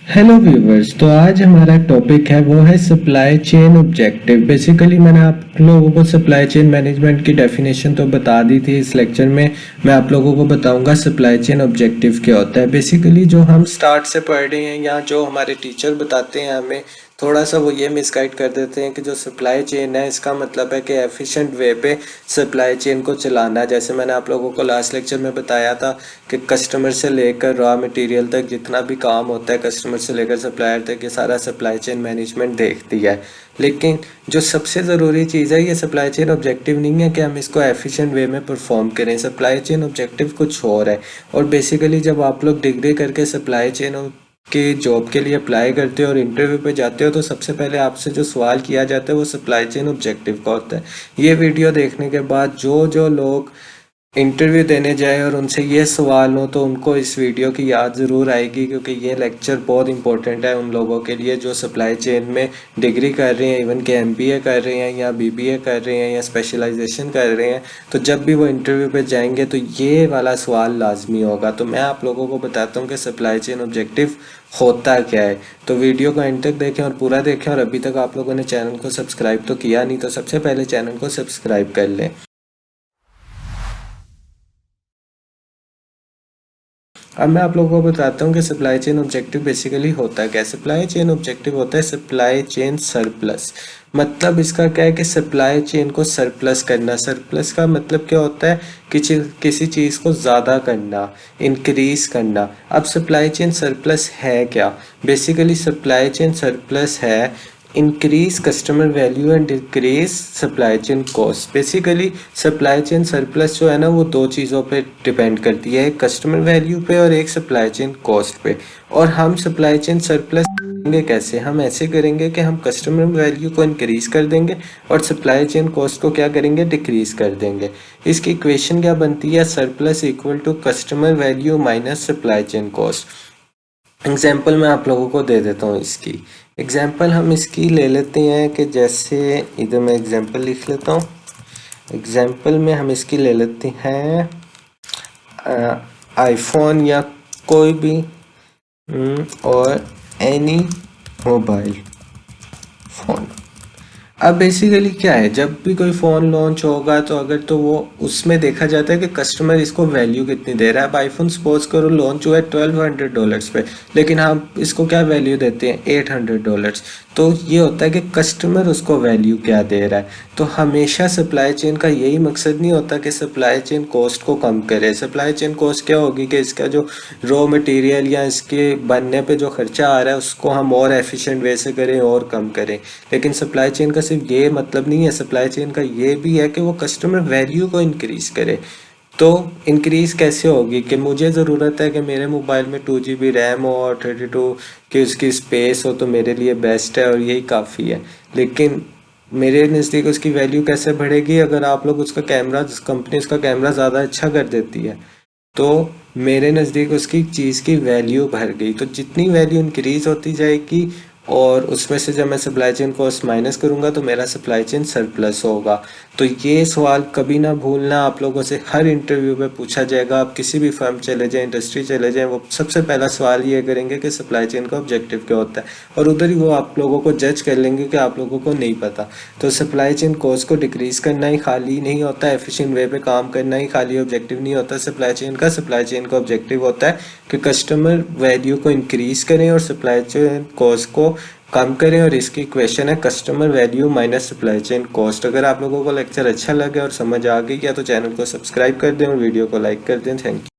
Hello viewers. तो आज हमारा टॉपिक है वो है सप्लाई चेन ऑब्जेक्टिव। बेसिकली मैंने आप लोगों को सप्लाई चेन मैनेजमेंट की डेफिनेशन तो बता दी थी। इस लेक्चर में मैं आप लोगों को बताऊंगा सप्लाई चेन ऑब्जेक्टिव क्या होता है। बेसिकली जो हम स्टार्ट से पढ़ रहे हैं या जो हमारे टीचर बताते हैं हमें, थोड़ा सा वो ये मिसगाइड कर देते हैं कि जो सप्लाई चेन है इसका मतलब है कि एफिशिएंट वे पे सप्लाई चेन को चलाना। जैसे मैंने आप लोगों को लास्ट लेक्चर में बताया था कि कस्टमर से लेकर रॉ मटेरियल तक जितना भी काम होता है, कस्टमर से लेकर सप्लायर तक, ये सारा सप्लाई चेन मैनेजमेंट देखती है। लेकिन जो सबसे ज़रूरी चीज़ है, ये सप्लाई चेन ऑब्जेक्टिव नहीं है कि हम इसको एफिशिएंट वे में परफॉर्म करें। सप्लाई चेन ऑब्जेक्टिव कुछ और है। और बेसिकली जब आप लोग डिग्री करके सप्लाई चेन के जॉब के लिए अप्लाई करते हो और इंटरव्यू पे जाते हो, तो सबसे पहले आपसे जो सवाल किया जाता है वो सप्लाई चेन ऑब्जेक्टिव का होता है। ये वीडियो देखने के बाद जो जो लोग इंटरव्यू देने जाए और उनसे ये सवाल हो तो उनको इस वीडियो की याद ज़रूर आएगी, क्योंकि ये लेक्चर बहुत इंपॉर्टेंट है उन लोगों के लिए जो सप्लाई चेन में डिग्री कर रहे हैं, इवन के एमबीए कर रहे हैं या बीबीए कर रहे हैं या स्पेशलाइजेशन कर रहे हैं। तो जब भी वो इंटरव्यू पे जाएंगे तो ये वाला सवाल लाजमी होगा। तो मैं आप लोगों को बताता हूँ कि सप्लाई चेन ऑब्जेक्टिव होता क्या है। तो वीडियो को एंड तक देखें और पूरा देखें। और अभी तक आप लोगों ने चैनल को सब्सक्राइब तो किया नहीं, तो सबसे पहले चैनल को सब्सक्राइब कर लें। अब मैं आप लोगों को बताता हूँ कि सप्लाई चेन ऑब्जेक्टिव बेसिकली होता क्या है। सप्लाई चेन ऑब्जेक्टिव होता है सप्लाई चेन सरप्लस। मतलब इसका क्या है कि सप्लाई चेन को सरप्लस करना। सरप्लस का मतलब क्या होता है? किसी चीज़ को ज़्यादा करना, इंक्रीज करना। अब सप्लाई चेन सरप्लस है क्या? बेसिकली सप्लाई चेन सरप्लस है increase customer value and decrease supply chain cost. Basically supply chain surplus जो है ना, वो दो चीज़ों पे डिपेंड करती है, एक कस्टमर वैल्यू पे और एक सप्लाई चेन कॉस्ट पे। और हम सप्लाई चेन सरप्लस करेंगे कैसे? हम ऐसे करेंगे कि हम कस्टमर वैल्यू को इंक्रीज कर देंगे और सप्लाई चेन कॉस्ट को क्या करेंगे? डिक्रीज कर देंगे। इसकी इक्वेशन क्या बनती है? Surplus equal to customer value minus supply chain cost. Example मैं आप लोगों को दे देता हूँ इसकी। एग्जाम्पल हम इसकी ले लेते हैं कि जैसे इधर मैं एग्जाम्पल लिख लेता हूँ। एग्जाम्पल में हम इसकी ले लेते हैं आईफोन या कोई भी और एनी मोबाइल फ़ोन। अब बेसिकली क्या है, जब भी कोई फ़ोन लॉन्च होगा तो अगर तो वो उसमें देखा जाता है कि कस्टमर इसको वैल्यू कितनी दे रहा है। अब आईफोन सपोज करो लॉन्च हुआ है $1200 पे, लेकिन हम इसको क्या वैल्यू देते हैं? $800। तो ये होता है कि कस्टमर उसको वैल्यू क्या दे रहा है। तो हमेशा सप्लाई चेन का यही मकसद नहीं होता कि सप्लाई चेन कॉस्ट को कम करे। सप्लाई चेन कॉस्ट क्या होगी कि इसका जो रॉ मटेरियल या इसके बनने पे जो खर्चा आ रहा है उसको हम और एफिशिएंट वे से करें और कम करें। लेकिन सप्लाई चेन का सिर्फ ये मतलब नहीं है, सप्लाई चेन का ये भी है कि वो कस्टमर वैल्यू को इंक्रीज करे। तो इंक्रीज कैसे होगी कि मुझे ज़रूरत है कि मेरे मोबाइल में 2 GB रैम हो और 32 की उसकी स्पेस हो, तो मेरे लिए बेस्ट है और यही काफ़ी है। लेकिन मेरे नज़दीक उसकी वैल्यू कैसे बढ़ेगी? अगर आप लोग उसका कैमरा, कंपनी उसका कैमरा ज़्यादा अच्छा कर देती है तो मेरे नज़दीक उसकी चीज़ की वैल्यू बढ़ गई। तो जितनी वैल्यू इंक्रीज होती जाएगी और उसमें से जब मैं सप्लाई चेन कॉस्ट माइनस करूंगा तो मेरा सप्लाई चेन सरप्लस होगा। तो ये सवाल कभी ना भूलना, आप लोगों से हर इंटरव्यू में पूछा जाएगा। आप किसी भी फर्म चले जाएं, इंडस्ट्री चले जाएं, वो सबसे पहला सवाल ये करेंगे कि सप्लाई चेन का ऑब्जेक्टिव क्या होता है, और उधर ही वो आप लोगों को जज कर लेंगे कि आप लोगों को नहीं पता। तो सप्लाई चेन कॉस्ट को डिक्रीज करना ही खाली नहीं होता, एफिशिएंट वे पे काम करना ही खाली ऑब्जेक्टिव नहीं होता सप्लाई चेन का। सप्लाई चेन का ऑब्जेक्टिव होता है कि कस्टमर वैल्यू को इंक्रीज करें और सप्लाई चेन कॉस्ट को कम करें। और इसकी इक्वेशन है customer value minus supply chain cost. अगर आप लोगों को लेक्चर अच्छा लगे और समझ आ गई क्या, तो चैनल को सब्सक्राइब कर दें और वीडियो को लाइक कर दें। Thank you.